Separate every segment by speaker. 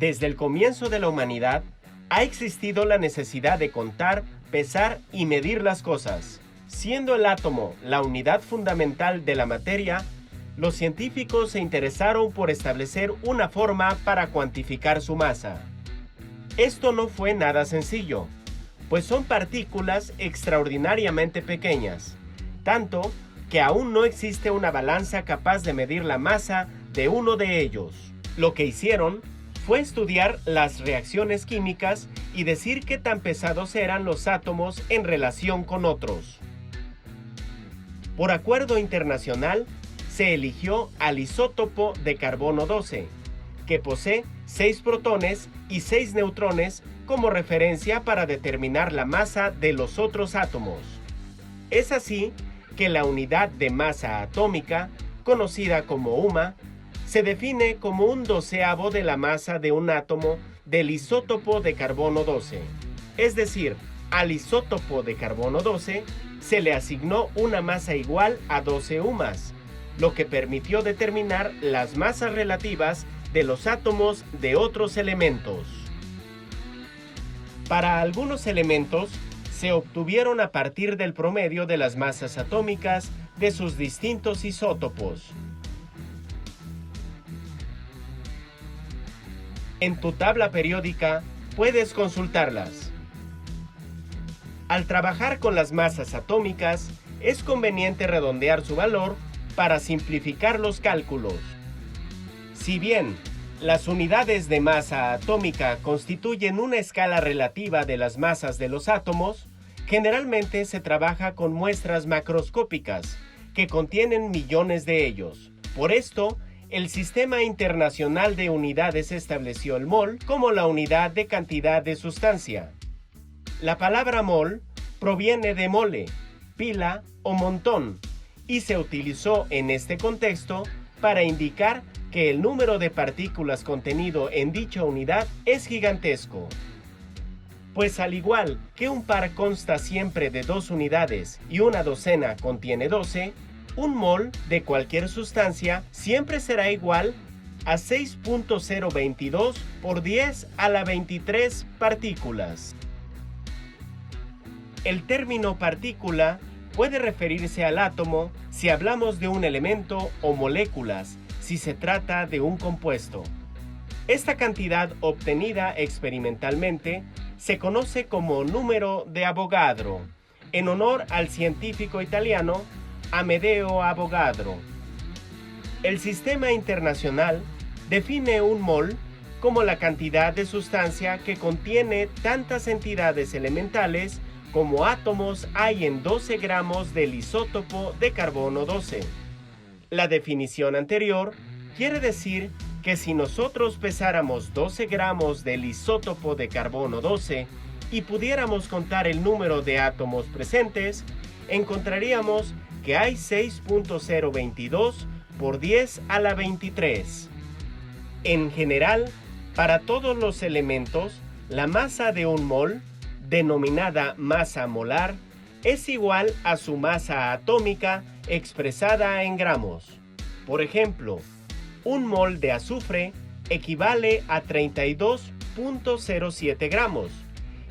Speaker 1: Desde el comienzo de la humanidad, ha existido la necesidad de contar, pesar y medir las cosas. Siendo el átomo la unidad fundamental de la materia, los científicos se interesaron por establecer una forma para cuantificar su masa. Esto no fue nada sencillo, pues son partículas extraordinariamente pequeñas, tanto que aún no existe una balanza capaz de medir la masa de uno de ellos. Lo que hicieron fue estudiar las reacciones químicas y decir qué tan pesados eran los átomos en relación con otros. Por acuerdo internacional, se eligió al isótopo de carbono 12, que posee 6 protones y 6 neutrones como referencia para determinar la masa de los otros átomos. Es así que la unidad de masa atómica, conocida como UMA, se define como un doceavo de la masa de un átomo del isótopo de carbono 12. Es decir, al isótopo de carbono 12 se le asignó una masa igual a 12 UMAs, lo que permitió determinar las masas relativas de los átomos de otros elementos. Para algunos elementos, se obtuvieron a partir del promedio de las masas atómicas de sus distintos isótopos. En tu tabla periódica puedes consultarlas. Al trabajar con las masas atómicas, es conveniente redondear su valor para simplificar los cálculos. Si bien las unidades de masa atómica constituyen una escala relativa de las masas de los átomos, generalmente se trabaja con muestras macroscópicas, que contienen millones de ellos. Por esto, el Sistema Internacional de Unidades estableció el mol como la unidad de cantidad de sustancia. La palabra mol proviene de mole, pila o montón, y se utilizó en este contexto para indicar que el número de partículas contenido en dicha unidad es gigantesco. Pues al igual que un par consta siempre de 2 unidades y una docena contiene 12, un mol de cualquier sustancia siempre será igual a 6.022 por 10 a la 23 partículas. El término partícula puede referirse al átomo si hablamos de un elemento o moléculas si se trata de un compuesto. Esta cantidad obtenida experimentalmente se conoce como número de Avogadro, en honor al científico italiano Amedeo Avogadro. El sistema internacional define un mol como la cantidad de sustancia que contiene tantas entidades elementales como átomos hay en 12 gramos del isótopo de carbono 12. La definición anterior quiere decir que si nosotros pesáramos 12 gramos del isótopo de carbono 12 y pudiéramos contar el número de átomos presentes, encontraríamos que hay 6.022 por 10 a la 23. En general, para todos los elementos, la masa de un mol, denominada masa molar, es igual a su masa atómica expresada en gramos. Por ejemplo, un mol de azufre equivale a 32.07 gramos,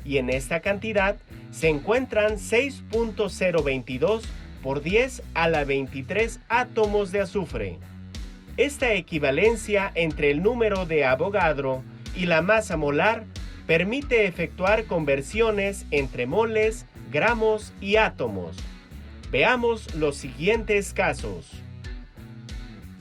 Speaker 1: y en esta cantidad se encuentran 6.022 por 10 a la 23 átomos de azufre. Esta equivalencia entre el número de Avogadro y la masa molar permite efectuar conversiones entre moles, gramos y átomos. Veamos los siguientes casos.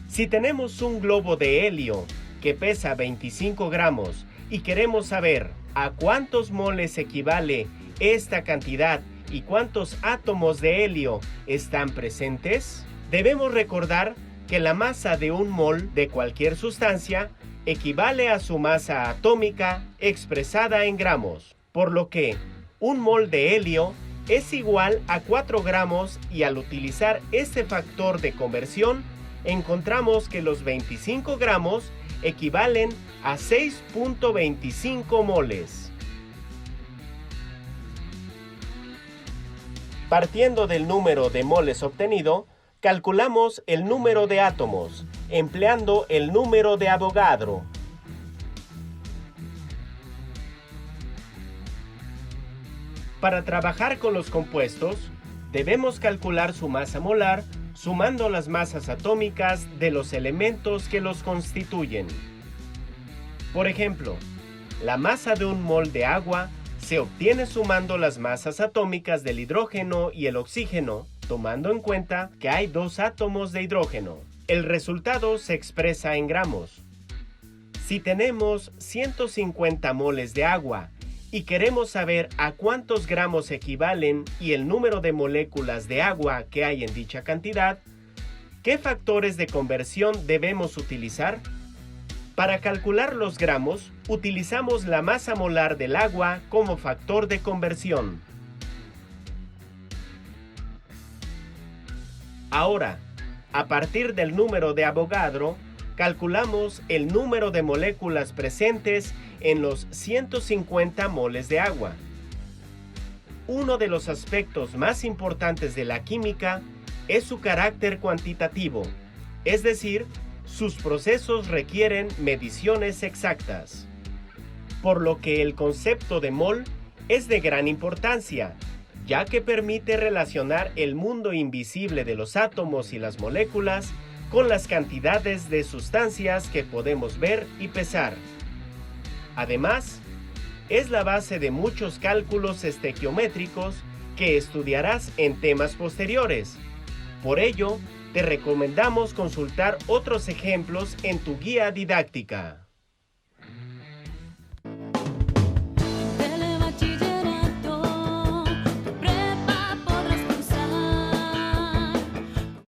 Speaker 1: Si tenemos un globo de helio que pesa 25 gramos y queremos saber a cuántos moles equivale esta cantidad y cuántos átomos de helio están presentes, debemos recordar que la masa de un mol de cualquier sustancia equivale a su masa atómica expresada en gramos, por lo que un mol de helio es igual a 4 gramos y al utilizar este factor de conversión encontramos que los 25 gramos equivalen a 6.25 moles. Partiendo del número de moles obtenido, calculamos el número de átomos, empleando el número de Avogadro. Para trabajar con los compuestos, debemos calcular su masa molar sumando las masas atómicas de los elementos que los constituyen. Por ejemplo, la masa de un mol de agua se obtiene sumando las masas atómicas del hidrógeno y el oxígeno, tomando en cuenta que hay 2 átomos de hidrógeno. El resultado se expresa en gramos. Si tenemos 150 moles de agua y queremos saber a cuántos gramos equivalen y el número de moléculas de agua que hay en dicha cantidad, ¿qué factores de conversión debemos utilizar? Para calcular los gramos, utilizamos la masa molar del agua como factor de conversión. Ahora, a partir del número de Avogadro, calculamos el número de moléculas presentes en los 150 moles de agua. Uno de los aspectos más importantes de la química es su carácter cuantitativo, es decir, sus procesos requieren mediciones exactas. Por lo que el concepto de mol es de gran importancia, ya que permite relacionar el mundo invisible de los átomos y las moléculas con las cantidades de sustancias que podemos ver y pesar. Además, es la base de muchos cálculos estequiométricos que estudiarás en temas posteriores. Por ello, te recomendamos consultar otros ejemplos en tu guía didáctica.